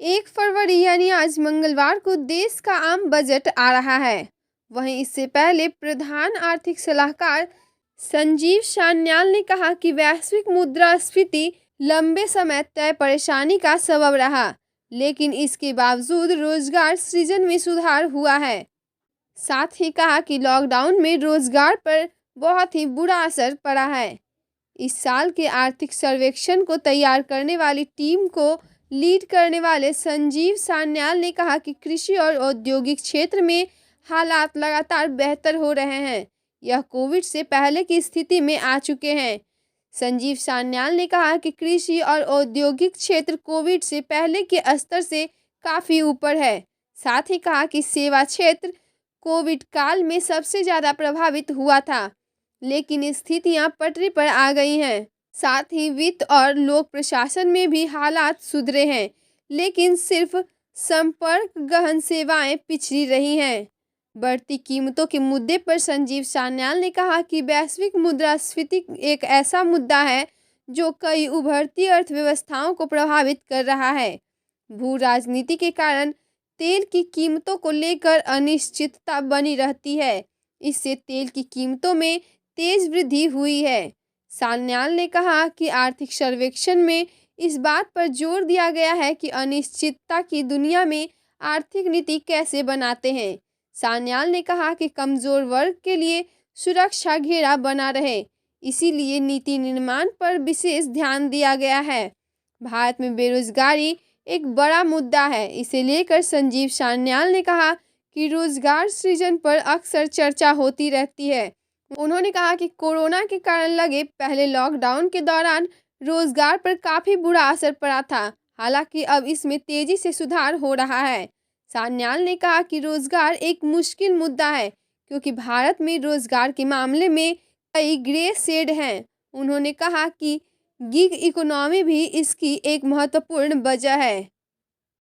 1 फरवरी यानी आज मंगलवार को देश का आम बजट आ रहा है। वहीं इससे पहले प्रधान आर्थिक सलाहकार संजीव सान्याल ने कहा कि वैश्विक मुद्रास्फीति लंबे समय तक परेशानी का सबब रहा, लेकिन इसके बावजूद रोजगार सृजन में सुधार हुआ है। साथ ही कहा कि लॉकडाउन में रोजगार पर बहुत ही बुरा असर पड़ा है। इस साल के आर्थिक सर्वेक्षण को तैयार करने वाली टीम को लीड करने वाले संजीव सान्याल ने कहा कि कृषि और औद्योगिक क्षेत्र में हालात लगातार बेहतर हो रहे हैं। यह कोविड से पहले की स्थिति में आ चुके हैं। संजीव सान्याल ने कहा कि कृषि और औद्योगिक क्षेत्र कोविड से पहले के स्तर से काफ़ी ऊपर है। साथ ही कहा कि सेवा क्षेत्र कोविड काल में सबसे ज़्यादा प्रभावित हुआ था, लेकिन स्थितियां पटरी पर आ गई हैं। साथ ही वित्त और लोक प्रशासन में भी हालात सुधरे हैं, लेकिन सिर्फ संपर्क गहन सेवाएं पिछड़ी रही हैं। बढ़ती कीमतों के मुद्दे पर संजीव सान्याल ने कहा कि वैश्विक मुद्रास्फीति एक ऐसा मुद्दा है जो कई उभरती अर्थव्यवस्थाओं को प्रभावित कर रहा है। भू राजनीति के कारण तेल की कीमतों को लेकर अनिश्चितता बनी रहती है। इससे तेल की कीमतों में तेज वृद्धि हुई है। सान्याल ने कहा कि आर्थिक सर्वेक्षण में इस बात पर जोर दिया गया है कि अनिश्चितता की दुनिया में आर्थिक नीति कैसे बनाते हैं। सान्याल ने कहा कि कमजोर वर्ग के लिए सुरक्षा घेरा बना रहे, इसीलिए नीति निर्माण पर विशेष ध्यान दिया गया है। भारत में बेरोजगारी एक बड़ा मुद्दा है। इसे लेकर संजीव सान्याल ने कहा कि रोजगार सृजन पर अक्सर चर्चा होती रहती है। उन्होंने कहा कि कोरोना के कारण लगे पहले लॉकडाउन के दौरान रोजगार पर काफ़ी बुरा असर पड़ा था, हालांकि अब इसमें तेजी से सुधार हो रहा है। सान्याल ने कहा कि रोजगार एक मुश्किल मुद्दा है, क्योंकि भारत में रोजगार के मामले में कई ग्रे शेड हैं। उन्होंने कहा कि गिग इकोनॉमी भी इसकी एक महत्वपूर्ण वजह है।